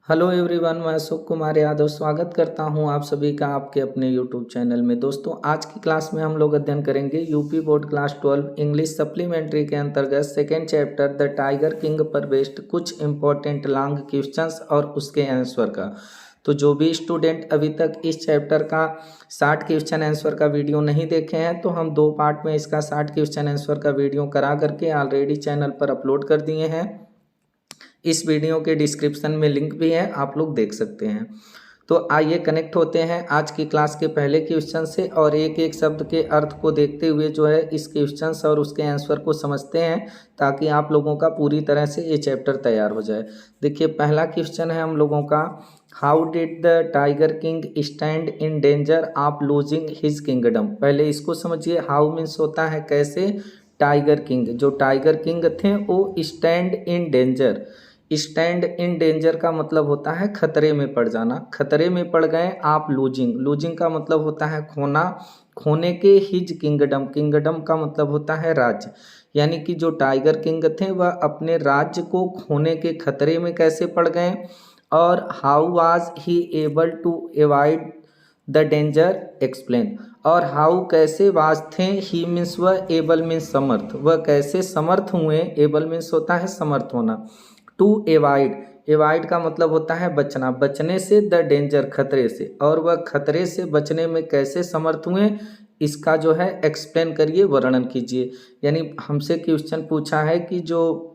Hello everyone, मैं अशोक कुमार यादव स्वागत करता हूं आप सभी का आपके अपने यूट्यूब चैनल में। दोस्तों, आज की क्लास में हम लोग अध्ययन करेंगे UP board class 12 English supplementary के अंतर्गत second chapter the tiger king पर बेस्ड कुछ इंपॉर्टेंट लॉन्ग क्वेश्चंस और उसके आंसर का। तो जो भी स्टूडेंट अभी तक इस चैप्टर का 60 क्वेश्चन आंसर का वीडियो नहीं देखे हैं, तो हम 2 पार्ट में इसका 60 क्वेश्चन आंसर का वीडियो करा करके ऑलरेडी चैनल पर अपलोड कर दिए हैं। इस वीडियो के डिस्क्रिप्शन में लिंक भी है, आप लोग देख सकते हैं। तो आइए कनेक्ट होते हैं आज की क्लास के पहले क्वेश्चन से और एक एक शब्द के अर्थ को देखते हुए जो है इस क्वेश्चन और उसके आंसर को समझते हैं, ताकि आप लोगों का पूरी तरह से ये चैप्टर तैयार हो जाए। देखिए, पहला क्वेश्चन है हम लोगों का, how did the tiger king stand in danger of losing his kingdom. पहले इसको समझिए। हाउ मीन्स होता है कैसे, टाइगर किंग, जो टाइगर किंग थे वो stand in danger. Stand in danger का मतलब होता है खतरे में पड़ जाना, खतरे में पड़ गए आप लूजिंग। लूजिंग का मतलब होता है खोना, खोने के हिज किंगडम, किंगडम का मतलब होता है राज्य। यानी कि जो टाइगर किंग थे वह अपने राज्य को खोने के खतरे में कैसे पड़ गए, और how was he able to avoid the danger explain. और हाउ कैसे वाज थे, ही मीन्स वह, एबल मीन्स समर्थ, वह कैसे समर्थ हुए। एबल मीन्स होता है समर्थ होना। टू एवॉइड, एवॉइड का मतलब होता है बचना, बचने से, द डेंजर खतरे से, और वह खतरे से बचने में कैसे समर्थ हुए, इसका जो है एक्सप्लेन करिए, वर्णन कीजिए। यानी हमसे क्वेश्चन पूछा है कि जो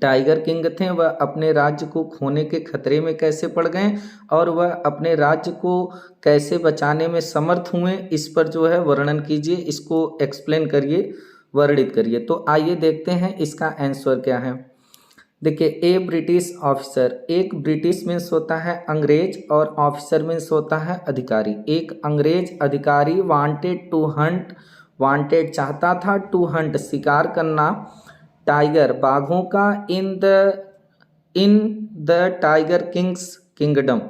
टाइगर किंग थे वह अपने राज्य को खोने के खतरे में कैसे पड़ गए और वह अपने राज्य को कैसे बचाने में समर्थ हुए, इस पर जो है वर्णन कीजिए, इसको एक्सप्लेन करिए, वर्णित करिए। तो आइए देखते हैं इसका आंसर क्या है। देखिए, ए ब्रिटिश ऑफिसर, एक ब्रिटिश मीन्स होता है अंग्रेज और ऑफिसर मीन्स होता है अधिकारी। एक अंग्रेज अधिकारी वांटेड टू हंट, वांटेड चाहता था, टू हंट शिकार करना, टाइगर बाघों का, in the tiger Kings kingdom,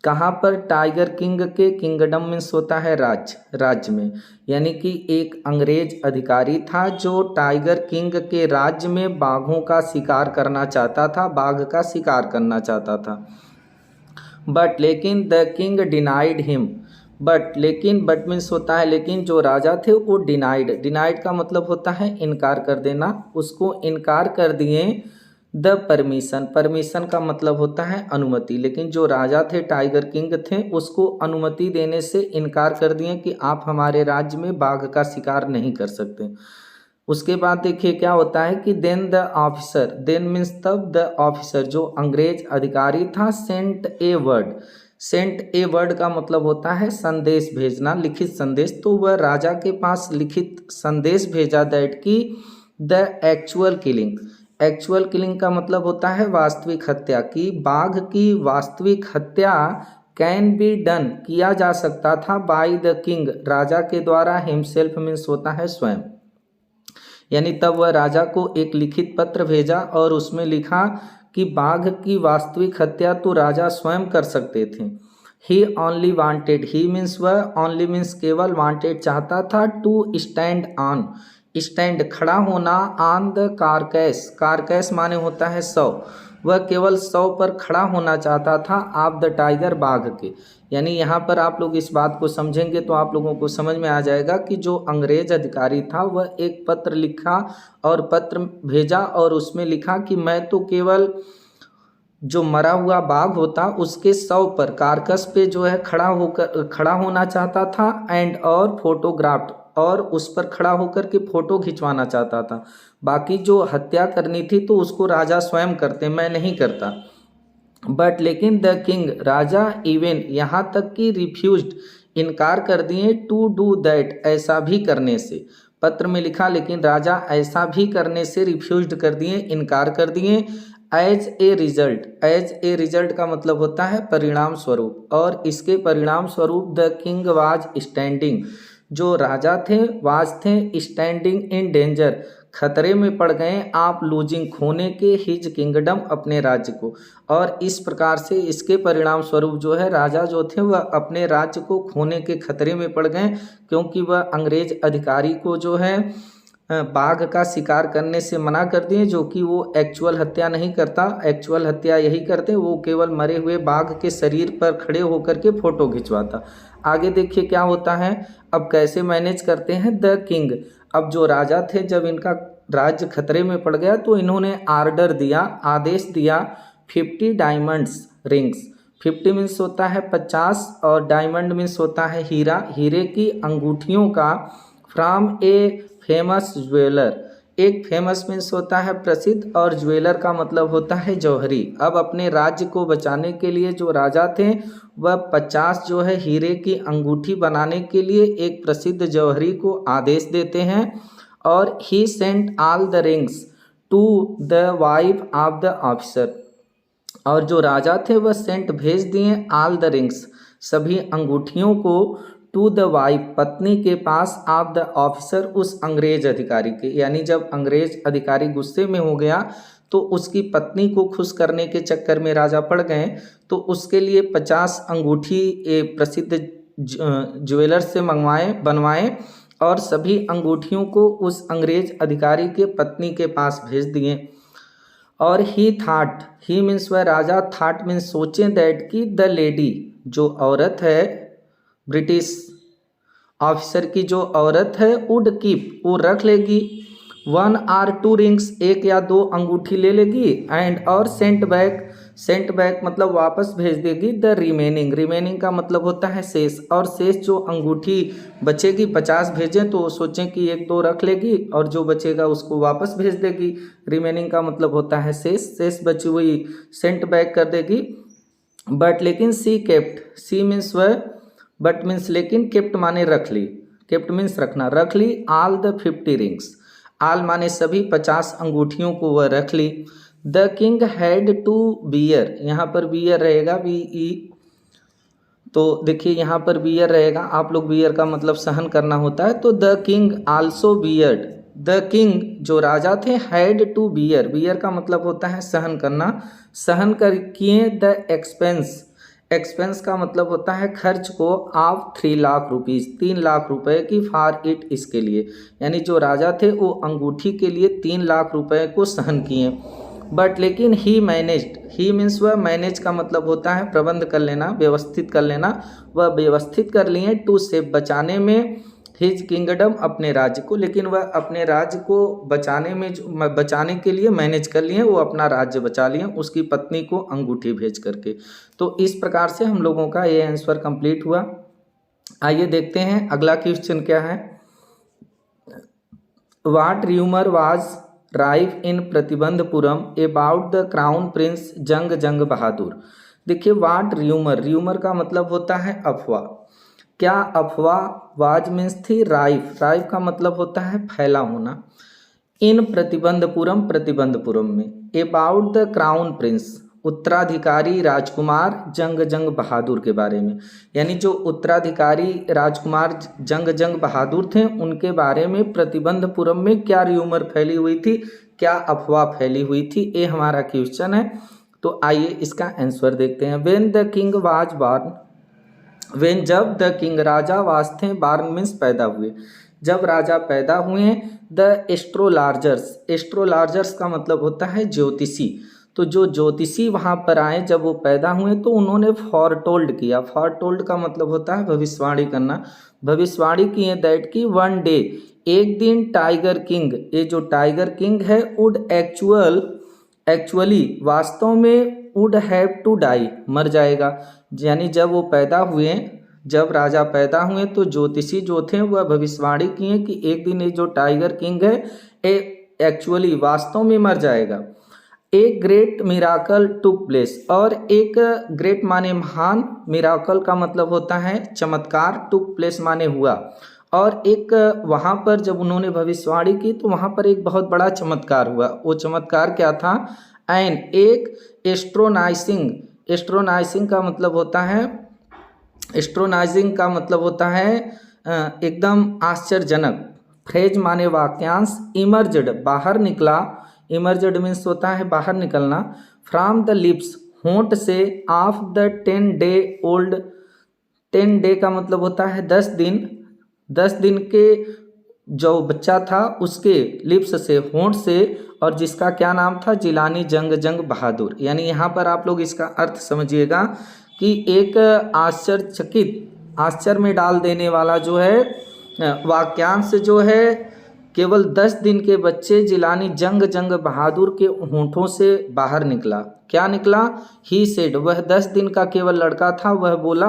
कहाँ पर, टाइगर किंग के किंगडम मीन्स होता है राज्य, राज्य में। यानी कि एक अंग्रेज अधिकारी था जो टाइगर किंग के राज्य में बाघों का शिकार करना चाहता था, बाघ का शिकार करना चाहता था। बट लेकिन the king denied him, but लेकिन, बट मीन्स होता है लेकिन, जो राजा थे वो डिनाइड, डिनाइड का मतलब होता है इनकार कर देना, उसको इनकार कर दिए। द परमिशन, परमिशन का मतलब होता है अनुमति, लेकिन जो राजा थे टाइगर किंग थे उसको अनुमति देने से इनकार कर दिए कि आप हमारे राज्य में बाघ का शिकार नहीं कर सकते। उसके बाद देखिए क्या होता है कि then the officer, then means तब, द ऑफिसर जो अंग्रेज अधिकारी था, sent a word, sent a word का मतलब होता है संदेश भेजना, लिखित संदेश। तो वह राजा के पास लिखित संदेश भेजा, दैट की the actual killing, actual killing का मतलब होता है वास्तविक हत्या, की बाघ की वास्तविक हत्या कैन बी डन, किया जा सकता था, बाय द किंग, राजा के द्वारा, हिमसेल्फ मीन्स होता है स्वयं। यानी तब वह राजा को एक लिखित पत्र भेजा और उसमें लिखा कि बाघ की वास्तविक हत्या तो राजा स्वयं कर सकते थे। ही ओनली वांटेड, ही मीन्स वह, ओनली मीन्स केवल, वांटेड चाहता था, टू स्टैंड ऑन, स्टैंड खड़ा होना, ऑन द कारकैस, कारकैस माने होता है शव, वह केवल शव पर खड़ा होना चाहता था, आप द टाइगर, बाघ के। यानी यहाँ पर आप लोग इस बात को समझेंगे तो आप लोगों को समझ में आ जाएगा कि जो अंग्रेज अधिकारी था वह एक पत्र लिखा और पत्र भेजा और उसमें लिखा कि मैं तो केवल जो मरा हुआ बाघ होता उसके शव पर, कारकस पे जो है खड़ा होना चाहता था, एंड और फोटोग्राफ्ट, और उस पर खड़ा होकर के फोटो खिंचवाना चाहता था। बाकी जो हत्या करनी थी तो उसको राजा स्वयं करते, मैं नहीं करता। बट लेकिन द किंग, राजा इवन, यहाँ तक कि रिफ्यूज्ड, इनकार कर दिए, टू डू दैट, ऐसा भी करने से। पत्र में लिखा लेकिन राजा ऐसा भी करने से रिफ्यूज्ड कर दिए, इनकार कर दिए। As a result, as a result का मतलब होता है परिणाम स्वरूप, और इसके परिणाम स्वरूप द किंग वाज स्टैंडिंग, जो राजा थे, वाज थे स्टैंडिंग इन डेंजर, खतरे में पड़ गए, आप लूजिंग, खोने के, हिज किंगडम, अपने राज्य को। और इस प्रकार से इसके परिणाम स्वरूप जो है राजा जो थे वह अपने राज्य को खोने के खतरे में पड़ गए, क्योंकि वह अंग्रेज अधिकारी को जो है बाघ का शिकार करने से मना कर दिए, जो कि वो एक्चुअल हत्या नहीं करता। एक्चुअल हत्या यही करते, वो केवल मरे हुए बाघ के शरीर पर खड़े होकर के फोटो खिंचवाता। आगे देखिए क्या होता है, अब कैसे मैनेज करते हैं द किंग। अब जो राजा थे, जब इनका राज्य खतरे में पड़ गया तो इन्होंने आर्डर दिया, आदेश दिया 50 डायमंड्स रिंग्स। 50 मीन्स होता है 50 और डायमंड मीन्स होता है हीरा, हीरे की अंगूठियों का फ्रॉम ए फेमस ज्वेलर। एक फेमस मीन्स होता है प्रसिद्ध और ज्वेलर का मतलब होता है जौहरी। अब अपने राज्य को बचाने के लिए जो राजा थे वह 50 जो है हीरे की अंगूठी बनाने के लिए एक प्रसिद्ध जौहरी को आदेश देते हैं। और ही sent all the rings to the wife of the officer. और जो राजा थे वह सेंट भेज दिए ऑल द रिंग्स, सभी अंगूठियों को, टू द वाइफ पत्नी के पास, ऑफ द ऑफिसर उस अंग्रेज अधिकारी के। यानी जब अंग्रेज अधिकारी गुस्से में हो गया तो उसकी पत्नी को खुश करने के चक्कर में राजा पड़ गए, तो उसके लिए 50 अंगूठी प्रसिद्ध ज्वेलर से बनवाए और सभी अंगूठियों को उस अंग्रेज अधिकारी के पत्नी के पास भेज दिए। और ही थाट, ही मीन्स वह राजा, थाट मीन्स सोचें, दैट की द लेडी जो औरत है, ब्रिटिश ऑफिसर की जो औरत है, वुड कीप वो रख लेगी 1 or 2 रिंग्स, एक या दो अंगूठी ले लेगी, एंड और सेंट बैक मतलब वापस भेज देगी द रिमेनिंग, रिमेनिंग का मतलब होता है शेष, और शेष जो अंगूठी बचेगी 50 भेजें तो सोचें कि एक दो रख लेगी और जो बचेगा उसको वापस भेज देगी। रिमेनिंग का मतलब होता है शेष बची हुई सेंट बैक कर देगी। बट लेकिन सी केप्ट, सी मीन्स वह, बट मीन्स लेकिन, केप्ट माने रख ली, केप्ट मीन्स रखना, रख ली ऑल द 50 रिंग्स, ऑल माने सभी 50 अंगूठियों को वह रख ली। The king had to bear, यहाँ पर बियर रहेगा BE, तो देखिए यहाँ पर बियर रहेगा, आप लोग बियर का मतलब सहन करना होता है, तो the king also beard, the king जो राजा थे, हैड टू बियर, बियर का मतलब होता है सहन करना, सहन कर किए द एक्सपेंस, एक्सपेंस का मतलब होता है खर्च को, ऑफ 3 लाख रुपीज़, 3 लाख रुपए की, फॉर इट इसके लिए। यानी जो राजा थे वो अंगूठी के लिए 3 लाख रुपए को सहन किए। बट लेकिन ही मैनेज्ड, ही मीन्स वह, मैनेज का मतलब होता है प्रबंध कर लेना, व्यवस्थित कर लेना, वह व्यवस्थित कर लिए टू सेव बचाने में, हिज किंगडम अपने राज्य को, लेकिन वह अपने राज्य को बचाने में, बचाने के लिए मैनेज कर लिए, वो अपना राज्य बचा लिए उसकी पत्नी को अंगूठी भेज करके। तो इस प्रकार से हम लोगों का ये आंसर कंप्लीट हुआ। आइए देखते हैं अगला क्वेश्चन क्या है। What rumour was rife in Pratibandapuram about the crown Prince जंग बहादुर। देखिए व्हाट र्यूमर, र्यूमर का मतलब होता है अफवाह। क्या अफवाह, वाज मीन्स थी, राइफ, राइफ का मतलब होता है फैला होना, इन प्रतिबंधपुरम, प्रतिबंधपुरम में, अबाउट द क्राउन प्रिंस उत्तराधिकारी राजकुमार जंग बहादुर के बारे में। यानी जो उत्तराधिकारी राजकुमार जंग बहादुर थे उनके बारे में प्रतिबंधपुरम में क्या र्यूमर फैली हुई थी, क्या अफवाह फैली हुई थी, ये हमारा क्वेश्चन है। तो आइए इसका आंसर देखते हैं। When the king was born, when जब द किंग राजा वाज थे, बॉर्न मीन्स पैदा हुए, जब राजा पैदा हुए, द एस्ट्रोलार्जर्स, एस्ट्रोलार्जर्स का मतलब होता है ज्योतिषी, तो जो ज्योतिषी वहाँ पर आए जब वो पैदा हुए तो उन्होंने फॉरटोल्ड किया, फॉरटोल्ड का मतलब होता है भविष्यवाणी करना, भविष्यवाणी किए दैट की 1 डे, एक दिन, टाइगर किंग, ये जो टाइगर किंग है, वुड एक्चुअली वास्तव में, वुड हैव टू डाई, मर जाएगा। यानी जब वो पैदा हुए, जब राजा पैदा हुए तो ज्योतिषी जो थे वह भविष्यवाणी किए कि एक दिन ये जो टाइगर किंग है एक्चुअली वास्तव में मर जाएगा। एक ग्रेट मिराकल टुक प्लेस, और एक ग्रेट माने महान, मिराकल का मतलब होता है चमत्कार, टुक प्लेस माने हुआ, और एक वहाँ पर जब उन्होंने भविष्यवाणी की तो वहाँ पर एक बहुत बड़ा चमत्कार हुआ। वो चमत्कार क्या था, एंड एक एस्ट्रोनाइजिंग, एस्ट्रोनाइजिंग का मतलब होता है, एस्ट्रोनाइजिंग का मतलब होता है एकदम आश्चर्यजनक, फ्रेज माने वाक्यांश, इमर्जड बाहर निकला, इमर्जड मीन्स होता है बाहर निकलना, फ्रॉम द लिप्स होंठ से, of the 10 day old, 10 day का मतलब होता है 10 दिन, 10 दिन के जो बच्चा था उसके लिप्स से, होंठ से, और जिसका क्या नाम था, जिलानी जंग जंग बहादुर। यानी यहाँ पर आप लोग इसका अर्थ समझिएगा कि एक आश्चर्य में डाल देने वाला जो है वाक्यांश जो है, केवल 10 दिन के बच्चे जिलानी जंग जंग बहादुर के होंठों से बाहर निकला। क्या निकला? ही सेड, वह 10 दिन का केवल लड़का था, वह बोला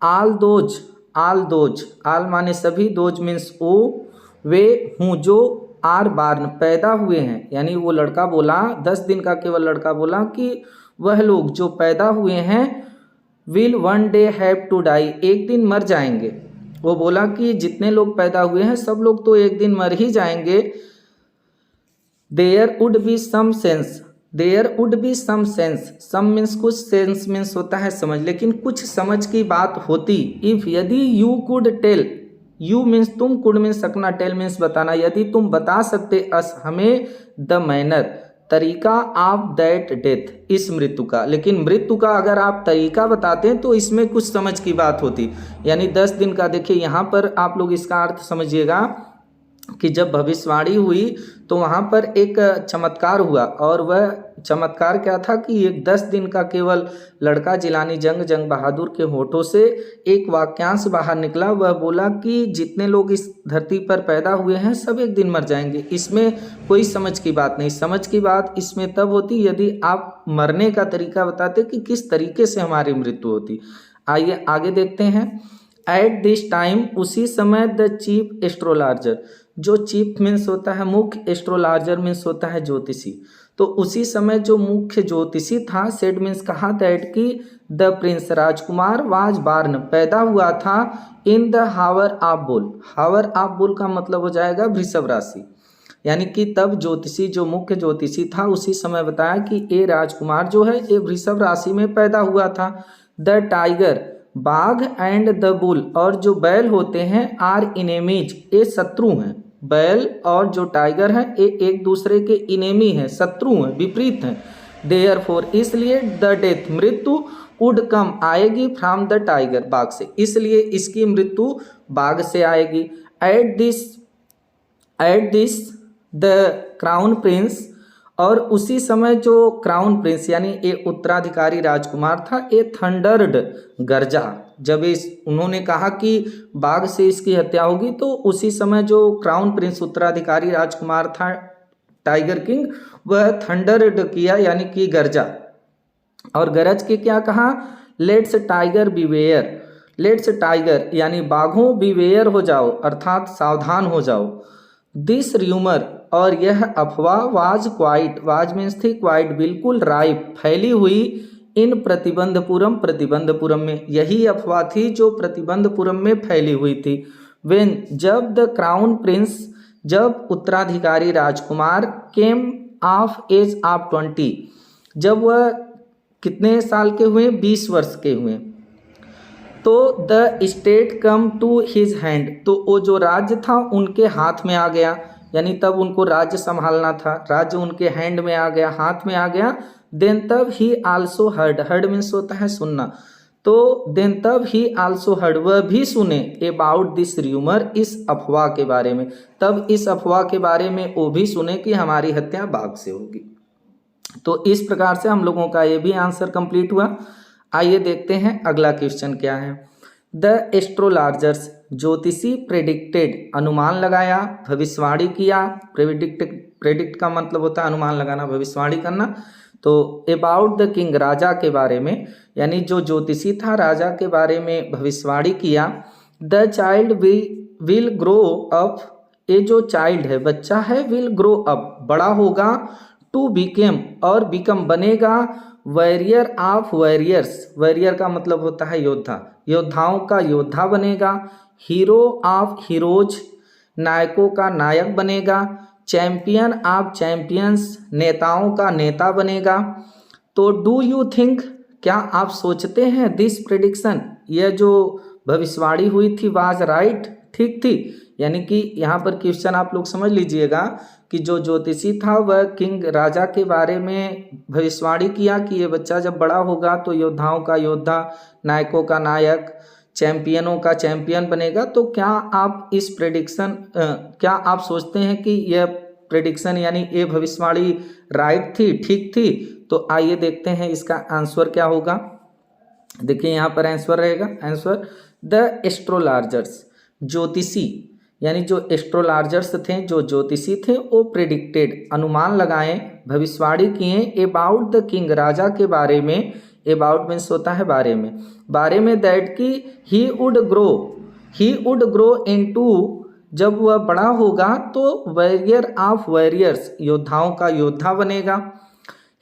आल दोज, आल माने सभी, दोज मीन्स ओ, वे हूँ जो आर बार्न पैदा हुए हैं। यानी वो लड़का बोला, 10 दिन का केवल लड़का बोला कि वह लोग जो पैदा हुए हैं will one day have to die, एक दिन मर जाएंगे। वो बोला कि जितने लोग पैदा हुए हैं सब लोग तो एक दिन मर ही जाएंगे। There would be some sense, some means कुछ, सेंस मीन्स होता है समझ, लेकिन कुछ समझ की बात होती। इफ यदि you could tell, you means तुम, कुड मीन्स सकना, टेल मीन्स बताना, यदि तुम बता सकते अस हमें, द मैनर तरीका ऑफ दैट डेथ, इस मृत्यु का। लेकिन मृत्यु का अगर आप तरीका बताते हैं तो इसमें कुछ समझ की बात होती। यानी 10 दिन का, देखिए यहाँ पर आप लोग इसका अर्थ समझिएगा कि जब भविष्यवाणी हुई तो वहाँ पर एक चमत्कार हुआ, और वह चमत्कार क्या था कि एक 10 दिन का केवल लड़का जिलानी जंग जंग बहादुर के होठों से एक वाक्यांश बाहर निकला। वह बोला कि जितने लोग इस धरती पर पैदा हुए हैं सब एक दिन मर जाएंगे। इसमें कोई समझ की बात नहीं। समझ की बात इसमें तब होती यदि आप मरने का तरीका बताते कि किस तरीके से हमारी मृत्यु होती। आइए आगे देखते हैं। एट दिस टाइम, उसी समय, द चीफ एस्ट्रोलॉजर, जो चीफ मीन्स होता है मुख्य, एस्ट्रोलॉजर मीन्स होता है ज्योतिषी, तो उसी समय जो मुख्य ज्योतिषी था, सेड मीन्स कहा, दैट की द प्रिंस राजकुमार वाज बार्न पैदा हुआ था, in the hour of bull, hour of bull का मतलब हो जाएगा वृषभ राशि। यानी कि तब ज्योतिषी, जो मुख्य ज्योतिषी था, उसी समय बताया कि ये राजकुमार जो है ये वृषभ राशि में पैदा हुआ था। द टाइगर, बाघ, एंड द बुल, और जो बैल होते हैं, आर इनेमीज, ये शत्रु हैं। बैल और जो टाइगर हैं ये एक दूसरे के इनेमी हैं, शत्रु हैं, विपरीत हैं। देयरफॉर, इसलिए, द डेथ, मृत्यु, वुड कम, आएगी, फ्रॉम द टाइगर, बाघ से, इसलिए इसकी मृत्यु बाघ से आएगी। At this the crown Prince, और उसी समय जो क्राउन प्रिंस यानी ये उत्तराधिकारी राजकुमार था, ये थंडर्ड, गरजा। जब उन्होंने कहा कि बाघ से इसकी हत्या होगी, तो उसी समय जो क्राउन प्रिंस उत्तराधिकारी राजकुमार था, टाइगर किंग, वह थंडर्ड किया, यानी कि गरजा। और गरज के क्या कहा? Let's tiger beware, let's tiger यानी बाघों, बीवेयर हो जाओ, अर्थात सावधान हो जाओ। दिस र्यूमर, और यह अफवाह, वाज क्वाइट, वाज मीन्स थी, क्वाइट बिल्कुल, राइप फैली हुई, इन प्रतिबंधपुरम, प्रतिबंधपुरम में, यही अफवाह थी जो प्रतिबंधपुरम में फैली हुई थी। वेन, जब द क्राउन प्रिंस, जब उत्तराधिकारी राजकुमार, केम ऑफ एज ऑफ 20, जब वह कितने साल के हुए? 20 वर्ष के हुए, तो the state come to his hand, तो वो जो राज्य था उनके हाथ में आ गया। यानी तब उनको राज्य संभालना था, राज्य उनके हैंड में आ गया, हाथ में आ गया। देन तब ही आल्सो हर्ड, हर्ड मीन्स होता है सुनना, तो देन तब ही आल्सो हर्ड, वह भी सुने, अबाउट दिस र्यूमर, इस अफवाह के बारे में, तब इस अफवाह के बारे में वो भी सुने कि हमारी हत्या बाघ से होगी। तो इस प्रकार से हम लोगों का ये भी आंसर कंप्लीट हुआ। आइए देखते हैं अगला क्वेश्चन क्या है। द एस्ट्रोलॉजर्स, ज्योतिषी, प्रेडिक्टेड, अनुमान लगाया, भविष्यवाणी किया, प्रेडिक्ट का मतलब होता है अनुमान लगाना, भविष्यवाणी करना, तो अबाउट द किंग, राजा के बारे में, यानी जो ज्योतिषी था राजा के बारे में भविष्यवाणी किया। The child will grow up, ये जो चाइल्ड है, बच्चा है, विल ग्रो अप, बड़ा होगा, टू बिकेम, और बिकम बनेगा, वॉरियर ऑफ वॉरियर्स, वॉरियर का मतलब होता है योद्धा, योद्धाओं का योद्धा बनेगा, हीरो ऑफ हीरोज, नायकों का नायक बनेगा, चैंपियन ऑफ चैंपियंस, नेताओं का नेता बनेगा। तो डू यू थिंक, क्या आप सोचते हैं, दिस प्रेडिक्शन, यह जो भविष्यवाणी हुई थी, वाज राइट, ठीक थी। यानी कि यहाँ पर क्वेश्चन आप लोग समझ लीजिएगा कि जो ज्योतिषी था वह किंग, राजा के बारे में भविष्यवाणी किया कि ये बच्चा जब बड़ा होगा तो योद्धाओं का योद्धा, नायकों का नायक, चैंपियनों का चैंपियन बनेगा। तो क्या आप इस प्रेडिक्शन क्या आप सोचते हैं कि यह प्रेडिक्शन यानी ये भविष्यवाणी राइट थी, ठीक थी? तो आइए देखते हैं इसका आंसर क्या होगा। देखिए यहाँ पर आंसर रहेगा, आंसर द एस्ट्रोलॉजर्स, ज्योतिषी यानी जो एस्ट्रोलॉजर्स थे, जो ज्योतिषी थे, वो प्रेडिक्टेड अनुमान लगाएं, भविष्यवाणी किए अबाउट द किंग, राजा के बारे में। अबाउट मीन्स होता है बारे में दैट की ही वुड ग्रो इनटू, जब वह बड़ा होगा तो वॉरियर ऑफ वॉरियर्स, योद्धाओं का योद्धा बनेगा।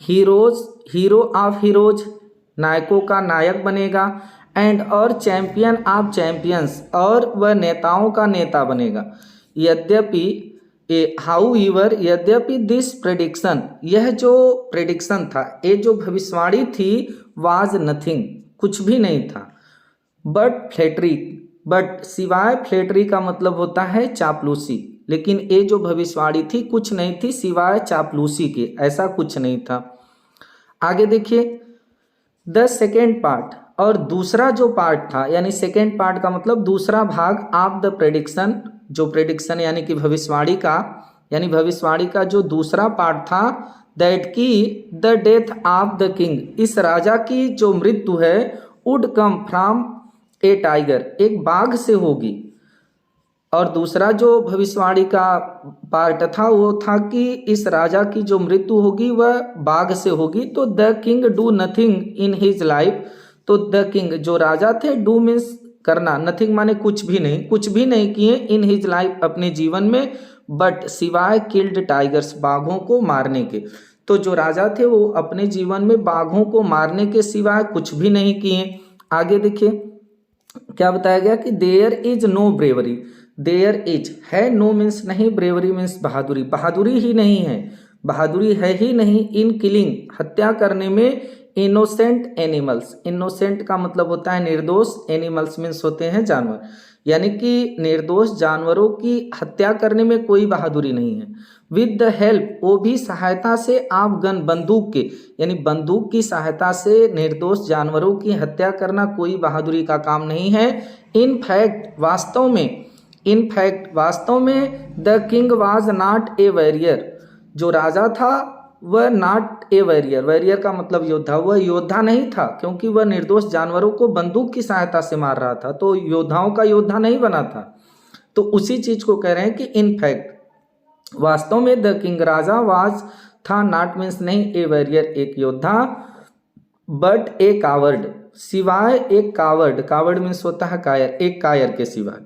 हीरो ऑफ हीरोज, नायकों का नायक बनेगा। एंड और चैंपियन ऑफ चैंपियंस, और वह नेताओं का नेता बनेगा। यद्यपि दिस प्रेडिक्शन, यह जो प्रेडिक्शन था, ये जो भविष्यवाणी थी, वाज नथिंग, कुछ भी नहीं था, बट फ्लैटरी, बट सिवाय फ्लैटरी का मतलब होता है चापलूसी, लेकिन ये जो भविष्यवाणी थी कुछ नहीं थी सिवाय चापलूसी के, ऐसा कुछ नहीं था। आगे देखिए द सेकेंड पार्ट, और दूसरा जो पार्ट था, यानी सेकेंड पार्ट का मतलब दूसरा भाग ऑफ द प्रेडिक्शन, जो प्रेडिक्शन यानी कि भविष्यवाणी का जो दूसरा पार्ट था, दैट की the death of the king, इस राजा की जो मृत्यु है, would come from A tiger, एक बाघ से होगी। और दूसरा जो भविष्यवाणी का पार्ट था वो था कि इस राजा की जो मृत्यु होगी वह बाघ से होगी। तो the king do nothing in his life, तो द किंग जो राजा थे, डू मीन्स करना, नथिंग माने कुछ भी नहीं किए, इन हिज लाइफ अपने जीवन में, बट सिवाय किल्ड टाइगर्स, बाघों को मारने के। तो जो राजा थे वो अपने जीवन में बाघों को मारने के सिवाय कुछ भी नहीं किए। आगे देखिए क्या बताया गया कि there is no bravery, there is है, नो मीन्स नहीं, ब्रेवरी मीन्स बहादुरी, बहादुरी ही नहीं है, बहादुरी है ही नहीं, इन किलिंग, हत्या करने में, इनोसेंट एनिमल्स, इनोसेंट का मतलब होता है निर्दोष, एनिमल्स मीन्स होते हैं जानवर, यानी कि निर्दोष जानवरों की हत्या करने में कोई बहादुरी नहीं है। विद द हेल्प, वो भी सहायता से, आप गन, बंदूक के, यानी बंदूक की सहायता से निर्दोष जानवरों की हत्या करना कोई बहादुरी का काम नहीं है। इन फैक्ट, वास्तव में the king was not a warrior, जो राजा था वह नॉट ए वॉरियर, वॉरियर का मतलब योद्धा, वह योद्धा नहीं था, क्योंकि वह निर्दोष जानवरों को बंदूक की सहायता से मार रहा था, तो योद्धाओं का योद्धा नहीं बना था। तो उसी चीज को कह रहे हैं कि इन फैक्ट, वास्तव में द किंग, राजा, वाज था, नॉट मीन्स नहीं, ए वॉरियर एक योद्धा, बट ए कावर्ड, सिवाय एक कावर्ड मीन्स होता है कायर, एक कायर के सिवाय।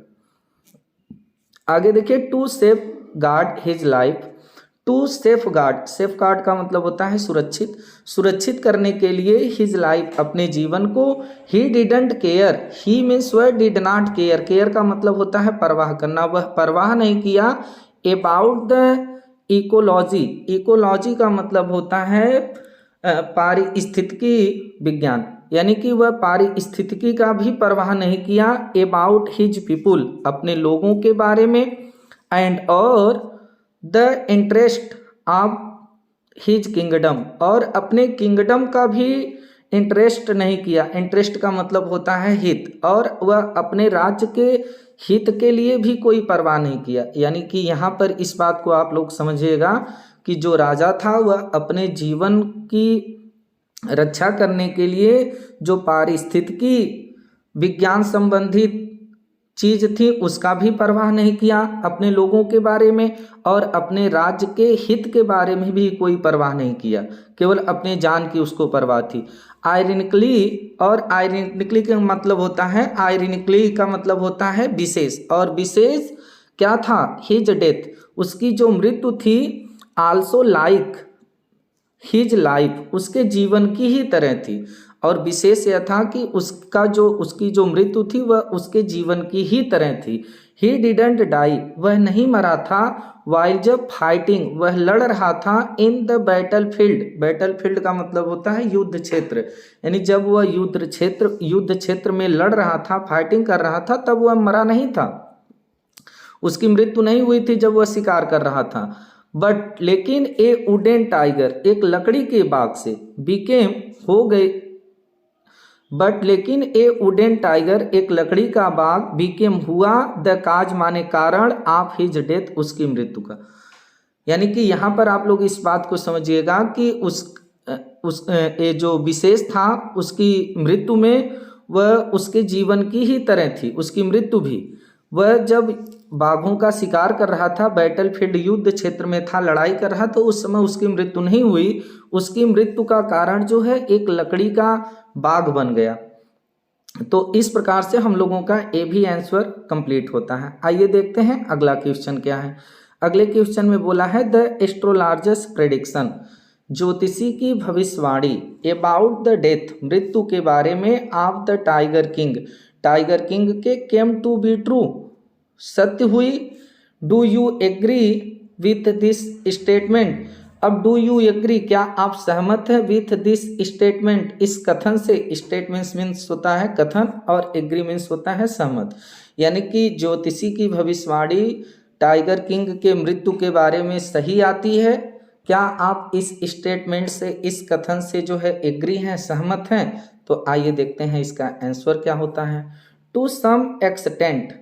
आगे देखिए to safeguard his life, to safeguard का मतलब होता है सुरक्षित करने के लिए, हिज लाइफ अपने जीवन को, he didn't care, he means वह डिड नॉट केयर का मतलब होता है परवाह करना, वह परवाह नहीं किया, अबाउट द इकोलॉजी का मतलब होता है पारिस्थितिकी विज्ञान, यानी कि वह पारिस्थितिकी का भी परवाह नहीं किया, अबाउट हिज पीपुल, अपने लोगों के बारे में, एंड और the interest of his kingdom, और अपने किंगडम का भी इंटरेस्ट नहीं किया, इंटरेस्ट का मतलब होता है हित, और वह अपने राज्य के हित के लिए भी कोई परवाह नहीं किया। यानी कि यहाँ पर इस बात को आप लोग समझिएगा कि जो राजा था वह अपने जीवन की रक्षा करने के लिए जो पारिस्थितिकी विज्ञान संबंधित चीज थी उसका भी परवाह नहीं किया, अपने लोगों के बारे में और अपने राज्य के हित के बारे में भी कोई परवाह नहीं किया, केवल अपने जान की उसको परवाह थी। आयरनिकली, और आयरनिकली का मतलब होता है, आयरनिकली का मतलब होता है विशेष, और विशेष क्या था, हिज डेथ, उसकी जो मृत्यु थी, आल्सो लाइक हिज लाइफ, उसके जीवन की ही तरह थी, और विशेष यह था कि उसकी जो मृत्यु थी वह उसके जीवन की ही तरह थी। ही डिडंट डाई, वह नहीं मरा था, वाइल जब फाइटिंग, वह लड़ रहा था, इन द बैटल फील्ड का मतलब होता है युद्ध क्षेत्र, यानी जब वह युद्ध क्षेत्र में लड़ रहा था, फाइटिंग कर रहा था, तब वह मरा नहीं था, उसकी मृत्यु नहीं हुई थी जब वह शिकार कर रहा था। बट लेकिन ए वुडन टाइगर, एक लकड़ी के बाग से, बिकेम हो गए, बट लेकिन ए वुडन टाइगर, एक लकड़ी का बाघ, बीकेम हुआ, द काज माने कारण, ऑफ हिज डेथ, उसकी मृत्यु का। यानी कि यहाँ पर आप लोग इस बात को समझिएगा कि उस ये जो विशेष था उसकी मृत्यु में, वह उसके जीवन की ही तरह थी उसकी मृत्यु भी। वह जब बाघों का शिकार कर रहा था, बैटलफील्ड युद्ध क्षेत्र में था, लड़ाई कर रहा, तो उस समय उसकी मृत्यु नहीं हुई। उसकी मृत्यु का कारण जो है एक लकड़ी का बाघ बन गया। तो इस प्रकार से हम लोगों का ए भी आंसर कंप्लीट होता है। आइए देखते हैं अगला क्वेश्चन क्या है। अगले क्वेश्चन में बोला है द एस्ट्रोलॉजर्स प्रेडिक्शन, ज्योतिषी की भविष्यवाणी, अबाउट द डेथ, मृत्यु के बारे में, of the tiger king, tiger king के, केम टू बी ट्रू, सत्य हुई। Do you agree with this statement, अब डू यू एग्री, क्या आप सहमत हैं, विथ दिस स्टेटमेंट, इस कथन से। स्टेटमेंट मीन्स होता है कथन और एग्री मीन्स होता है सहमत। यानी कि ज्योतिषी की भविष्यवाणी टाइगर किंग के मृत्यु के बारे में सही आती है, क्या आप इस स्टेटमेंट से, इस कथन से जो है एग्री हैं, सहमत हैं। तो आइए देखते हैं इसका आंसर क्या होता है। To some extent,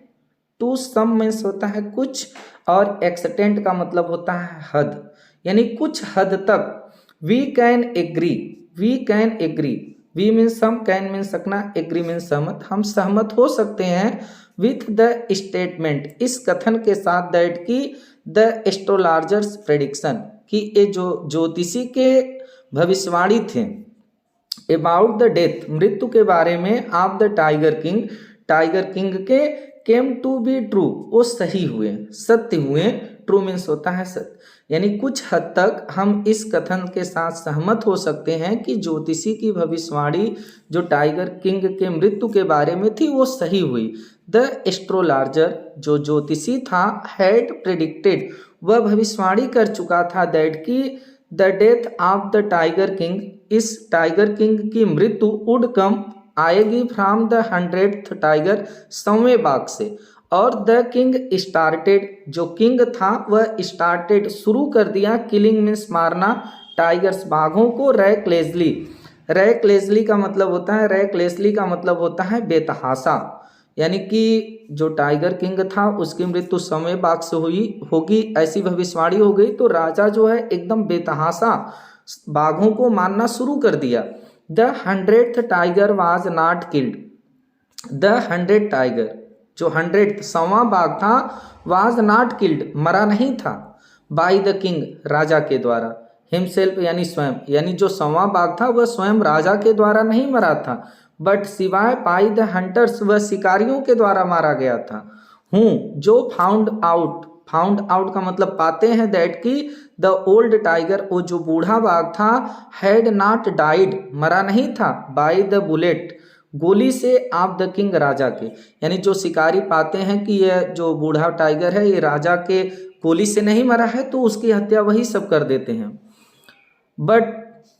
to some means होता है कुछ और एक्सटेंट का मतलब होता है हद, यानी कुछ हद तक। We can agree, we can agree, we means सम, कैन मीन्स सकना, एग्री मीन्स सहमत, हम सहमत हो सकते हैं विथ द स्टेटमेंट, इस कथन के साथ, दैट की द एस्ट्रोलॉजर्स प्रेडिक्शन, कि ये जो ज्योतिषी के भविष्यवाणी थे, अबाउट द डेथ, मृत्यु के बारे में, of the tiger king, tiger king के, केम टू बी ट्रू, वो सही हुए, सत्य हुए। ट्रू मीन्स होता है सत्य, यानी कुछ हद तक हम इस कथन के साथ सहमत हो सकते हैं कि ज्योतिषी की भविष्यवाणी जो टाइगर किंग के मृत्यु के बारे में थी वो सही हुई। द एस्ट्रोलॉजर, जो ज्योतिषी था, हैड प्रेडिक्टेड, वह भविष्यवाणी कर चुका था, दैट की the death of the tiger king, इस टाइगर किंग की मृत्यु, वुड कम, आएगी, फ्रॉम द 100th टाइगर, 100वें बाघ से। और द किंग स्टार्टेड, जो किंग था वह स्टार्टेड, शुरू कर दिया, किलिंग मीन्स मारना, टाइगर्स, बाघों को, रैकलेसली, रैकलेसली का मतलब होता है, रैकलेसली का मतलब होता है बेतहाशा, यानी कि जो टाइगर किंग था उसकी मृत्यु 100वें बाघ से हुई होगी, ऐसी भविष्यवाणी हो गई। तो राजा जो है एकदम बेतहाशा बाघों को मारना शुरू कर दिया। The 100th tiger was not killed, the 100 tiger, जो 100 100वां बाघ था, वाज नॉट किल्ड, मरा नहीं था, बाय द किंग, राजा के द्वारा, हिमसेल्फ यानी स्वयं, यानी जो 100वां बाघ था वह स्वयं राजा के द्वारा नहीं मरा था, बट सिवाय बाय द हंटर्स, वह शिकारियों के द्वारा मारा गया था। जो फाउंड आउट, फाउंड आउट का मतलब पाते हैं, दैट की द ओल्ड टाइगर, वो जो बूढ़ा बाघ था, हैड नॉट डाइड, मरा नहीं था, बाय द बुलेट, गोली से, ऑफ द किंग, राजा के। यानी जो शिकारी पाते हैं कि यह जो बूढ़ा टाइगर है ये राजा के गोली से नहीं मरा है, तो उसकी हत्या वही सब कर देते हैं। बट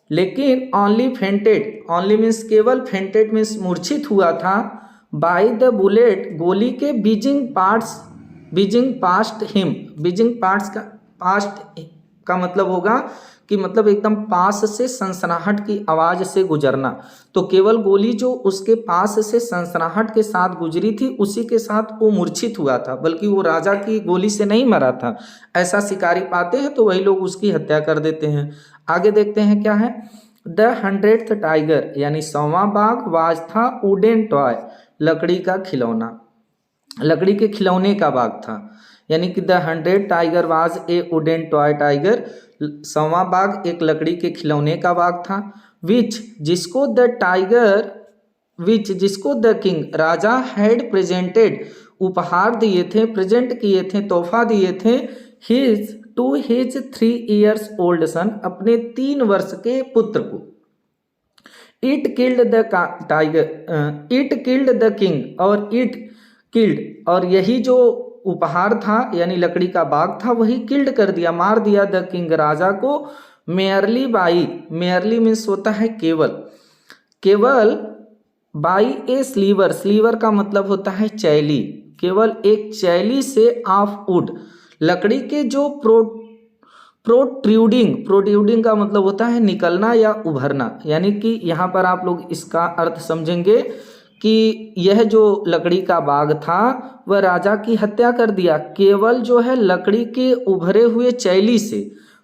लेकिन ओनली फेंटेड, ओनली मीन्स केवल, फेंटेड मीन्स मूर्छित हुआ था, बाय द बुलेट, गोली के, Beijing parts, Beijing past him, Beijing parts का पास्ट का मतलब होगा कि मतलब एकदम पास से सनसनाहट की आवाज से गुजरना। तो केवल गोली जो उसके पास से सनसनाहट के साथ गुजरी थी उसी के साथ वो मूर्छित हुआ था, बल्कि वो राजा की गोली से नहीं मरा था। ऐसा शिकारी पाते हैं तो वही लोग उसकी हत्या कर देते हैं। आगे देखते हैं क्या है। द 100th टाइगर यानी 100वां बाघ, वाज था, वुडन टॉय, लकड़ी का खिलौना, लकड़ी के खिलौने का बाघ था, यानी कि the 100 tiger was a wooden toy tiger, 100वां बाघ एक लकड़ी के खिलौने का बाघ था। विच, जिसको द टाइगर, विच, जिसको द किंग, राजा, हैड प्रेजेंटेड, उपहार दिए थे, प्रेजेंट किए थे, तोहफा दिए थे, his, to his 3 years old son, अपने 3 वर्ष के पुत्र को। It killed the tiger, it killed the king, और इट किल्ड, और यही जो उपहार था यानी लकड़ी का बाघ था वही किल्ड कर दिया, मार दिया, द किंग, राजा को, मेयरली बाई, मेयरली मीन्स होता है केवल, केवल, बाई ए स्लीवर, स्लीवर का मतलब होता है चैली, केवल एक चैली से, ऑफ वुड, लकड़ी के जो प्रोट्रूडिंग का मतलब होता है निकलना या उभरना, यानी कि यहाँ पर आप लोग इसका अर्थ समझेंगे कि यह जो लकड़ी का बाग था वह राजा की हत्या कर दिया केवल जो है लकड़ी के उभरे हुए चैली से।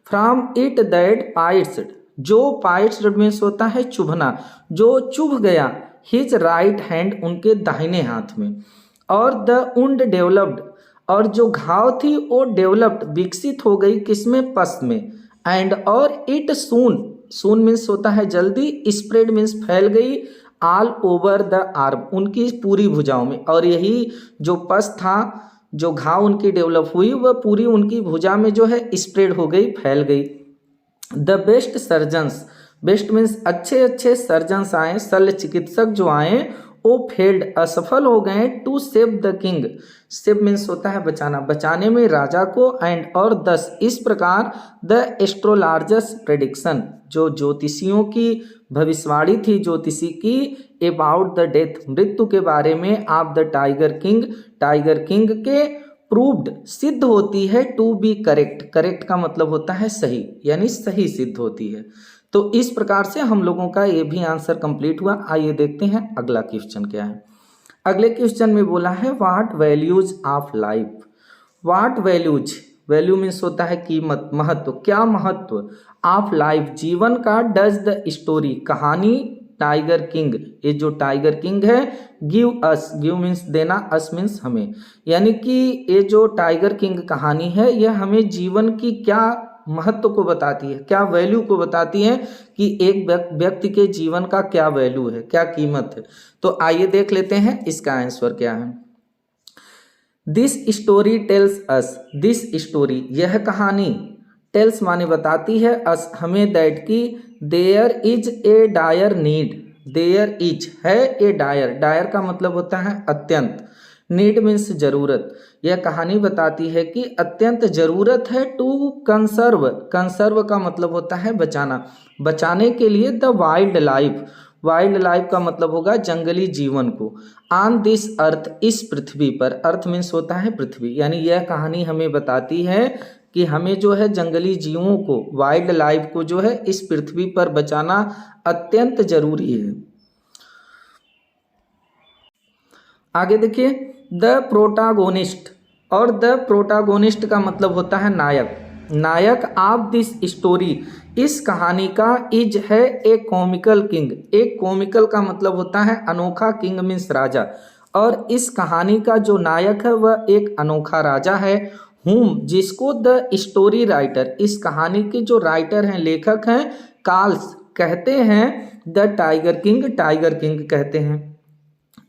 फ्रॉम इट दैट पाइट्स, जो पाइट्स मीन्स होता है चुभना, जो चुभ गया हिज राइट हैंड, उनके दाहिने हाथ में। और द वुंड डेवलप्ड, और जो घाव थी वो डेवलप्ड विकसित हो गई किसमें, पस में। एंड और इट सून मीन्स होता है जल्दी, स्प्रेड मीन्स फैल गई, ऑल ओवर द आर्म, उनकी पूरी भुजाओं में। और यही जो पस था, जो घाव उनकी डेवलप हुई वह पूरी उनकी भुजा में जो है स्प्रेड हो गई, फैल गई। The best surgeons, best means अच्छे सर्जन्स आए, शल्य चिकित्सक जो आए वो फेल्ड असफल हो गए, to save the king, save means होता है बचाना, बचाने में राजा को। एंड और दस इस प्रकार द एस्ट्रोलॉजर्स प्रेडिक्शन, जो ज्योतिषियों की भविष्यवाणी थी ज्योतिषी की, अबाउट द डेथ, मृत्यु के बारे में, ऑफ द टाइगर किंग के, प्रूव्ड सिद्ध होती है, टू बी करेक्ट, करेक्ट का मतलब होता है सही, यानी सही सिद्ध होती है। तो इस प्रकार से हम लोगों का ये भी आंसर कंप्लीट हुआ। आइए देखते हैं अगला क्वेश्चन क्या है। अगले क्वेश्चन में बोला है what values of life, what values, value means होता है कीमत, महत्व, क्या महत्व, ऑफ लाइफ जीवन का, डज द स्टोरी कहानी, टाइगर किंग, ये जो टाइगर किंग है, गिव अस, गिव मीन्स देना, अस मीन्स हमें, यानी कि ये जो टाइगर किंग कहानी है यह हमें जीवन की क्या महत्व को बताती है, क्या वैल्यू को बताती है कि एक व्यक्ति के जीवन का क्या वैल्यू है, क्या कीमत है। तो आइए देख लेते हैं इसका आंसर क्या है। This story tells us, this story यह कहानी, टेल्स माने बताती है, अस हमें, दैट की, there is a dire need, there is है ए डायर, डायर का मतलब होता है अत्यंत, नीड मीन्स जरूरत, यह कहानी बताती है कि अत्यंत जरूरत है, टू कंसर्व, कंसर्व का मतलब होता है बचाना, बचाने के लिए, the wild life, wild life का मतलब होगा जंगली जीवन को, ऑन दिस अर्थ, इस पृथ्वी पर, अर्थ मीन्स होता है पृथ्वी, यानी यह कहानी हमें बताती है कि हमें जो है जंगली जीवों को, वाइल्ड लाइफ को जो है इस पृथ्वी पर बचाना अत्यंत जरूरी है। आगे देखिए, द प्रोटागोनिस्ट, और द प्रोटागोनिस्ट का मतलब होता है नायक, नायक ऑफ दिस स्टोरी, इस कहानी का, इज है ए कॉमिकल किंग, एक कॉमिकल का मतलब होता है अनोखा, किंग मीन्स राजा, और इस कहानी का जो नायक है वह एक अनोखा राजा है, हुम जिसको द स्टोरी राइटर, इस कहानी के जो राइटर हैं, लेखक हैं, कॉल्स कहते हैं, the tiger king, tiger king कहते हैं।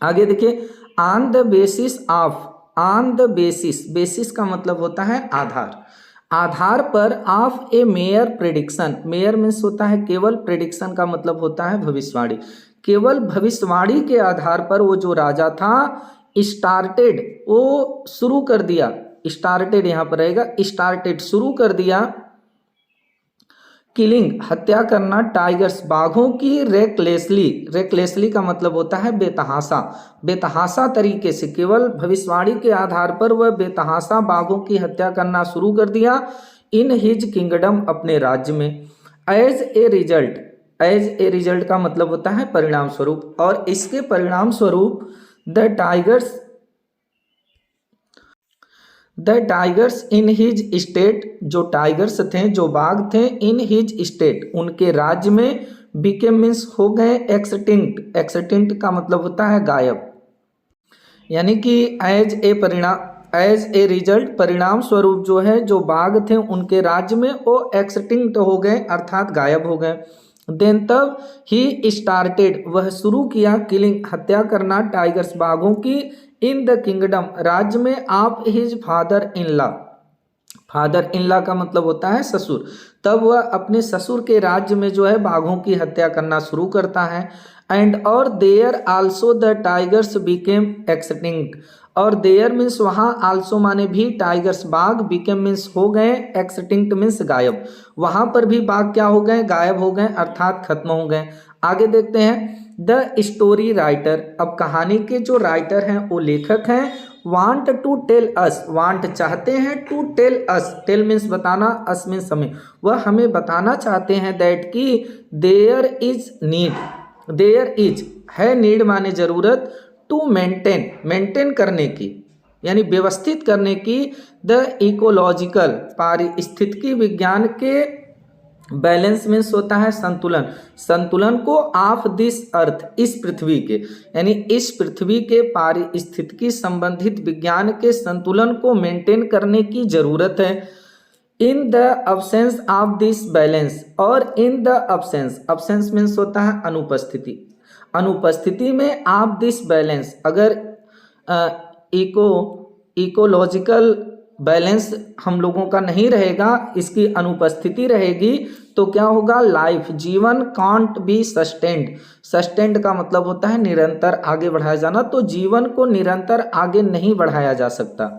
आगे देखिए, on the basis of, on the basis, basis का मतलब होता है आधार, आधार पर, of A mayor prediction, mayor means होता है केवल, प्रेडिक्शन का मतलब होता है भविष्यवाणी, केवल भविष्यवाणी के आधार पर वो जो राजा था, स्टार्टेड, वो शुरू कर दिया, स्टार्टेड यहाँ पर रहेगा, स्टार्टेड शुरू कर दिया, किलिंग हत्या करना, टाइगर्स बाघों की, रेकलेसली, रेकलेसली का मतलब होता है बेतहाशा, बेतहाशा तरीके से, केवल भविष्यवाणी के आधार पर वह बेतहाशा बाघों की हत्या करना शुरू कर दिया, इन हिज किंगडम, अपने राज्य में। As a result, as a result का मतलब होता है परिणाम स्वरूप, और इसके परिणाम स्वरूप the tigers, the tigers in his state, जो टाइगर्स थे, जो बाघ थे, इन हिज स्टेट, उनके राज्य में, बिकेम मीन्स हो गए, एक्सटिंक्ट, एक्सटिंक्ट का मतलब होता है गायब, यानी कि एज ए परिणाम, एज ए रिजल्ट परिणाम स्वरूप जो है जो बाघ थे उनके राज्य में वो एक्सटिंक्ट हो गए अर्थात गायब हो गए। देन तब ही स्टार्टेड वह शुरू किया किलिंग हत्या करना टाइगर्स बाघों की इन द किंगडम राज्य में of his father in law. Father in law का मतलब होता है ससुर। तब वह अपने ससुर के राज्य में जो है बाघों की हत्या करना शुरू करता है। एंड और there also the tigers became extinct और देयर मीन्स वहाँ आल्सो माने भी टाइगर्स बाघ बिकेम मीन्स हो गए एक्सटिंक्ट मीन्स गायब। वहाँ पर भी बाघ क्या हो गए गायब हो गए अर्थात खत्म हो गए। आगे देखते हैं द स्टोरी राइटर। अब कहानी के जो राइटर हैं वो लेखक हैं want to tell us, want चाहते हैं, to tell us, tell means बताना, अस मीन्स हमें, वह हमें बताना चाहते हैं दैट की there is need, there is है नीड माने जरूरत, टू मेंटेन, मेंटेन करने की यानी व्यवस्थित करने की, द इकोलॉजिकल पारिस्थितिकी विज्ञान के, बैलेंस मीन्स होता है संतुलन, संतुलन को ऑफ दिस अर्थ इस पृथ्वी के, यानी इस पृथ्वी के पारिस्थितिकी संबंधित विज्ञान के संतुलन को मेंटेन करने की जरूरत है। In the absence of this balance, और in the absence, absence means होता है अनुपस्थिति, अनुपस्थिति में ऑफ दिस बैलेंस, अगर इकोलॉजिकल बैलेंस हम लोगों का नहीं रहेगा, इसकी अनुपस्थिति रहेगी, तो क्या होगा, लाइफ जीवन कांट बी सस्टेन्ड, सस्टेन्ड का मतलब होता है निरंतर आगे बढ़ाया जाना, तो जीवन को निरंतर आगे नहीं बढ़ाया जा सकता।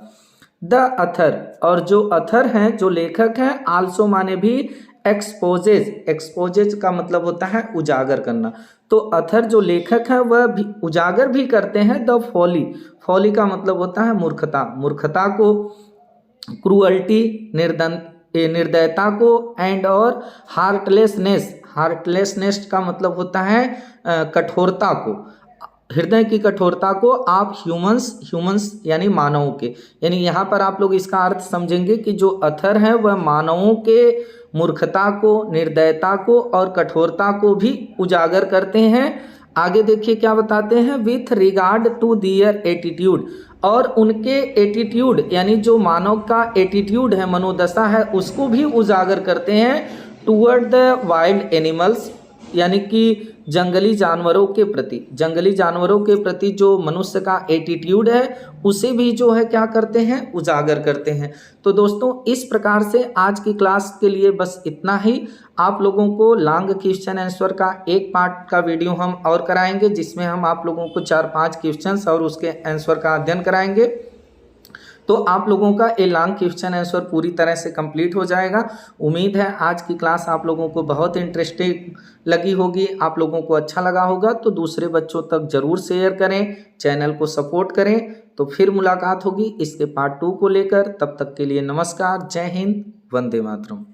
द अथर, और जो अथर हैं, जो लेखक हैं, आल्सो माने भी, एक्सपोजेज, एक्सपोजेज का मतलब होता है उजागर करना, तो अथर जो लेखक हैं वह भी उजागर भी करते हैं द फॉली, फॉली का मतलब होता है मूर्खता, मूर्खता को, क्रूअल्टी निर्दयता को, एंड और हार्टलेसनेस, हार्टलेसनेस का मतलब होता है कठोरता को, हृदय की कठोरता को आप ह्यूमंस, ह्यूमंस यानी मानवों के, यानी यहाँ पर आप लोग इसका अर्थ समझेंगे कि जो अथर है वह मानवों के मूर्खता को, निर्दयता को और कठोरता को भी उजागर करते हैं। आगे देखिए क्या बताते हैं, with regard to their attitude, और उनके एटीट्यूड यानी जो मानव का एटीट्यूड है, मनोदशा है, उसको भी उजागर करते हैं, टूवर्ड द वाइल्ड एनिमल्स, यानी कि जंगली जानवरों के प्रति, जंगली जानवरों के प्रति जो मनुष्य का एटीट्यूड है उसे भी जो है क्या करते हैं, उजागर करते हैं। तो दोस्तों इस प्रकार से आज की क्लास के लिए बस इतना ही। आप लोगों को लॉन्ग क्वेश्चन आंसर का एक पार्ट का वीडियो हम और कराएंगे, जिसमें हम आप लोगों को 4-5 क्वेश्चंस और उसके आंसर का अध्ययन कराएंगे, तो आप लोगों का ये लॉन्ग क्वेश्चन आंसर पूरी तरह से कंप्लीट हो जाएगा। उम्मीद है आज की क्लास आप लोगों को बहुत इंटरेस्टिंग लगी होगी, आप लोगों को अच्छा लगा होगा, तो दूसरे बच्चों तक जरूर शेयर करें, चैनल को सपोर्ट करें। तो फिर मुलाकात होगी इसके पार्ट 2 को लेकर, तब तक के लिए नमस्कार, जय हिंद, वंदे मातरम।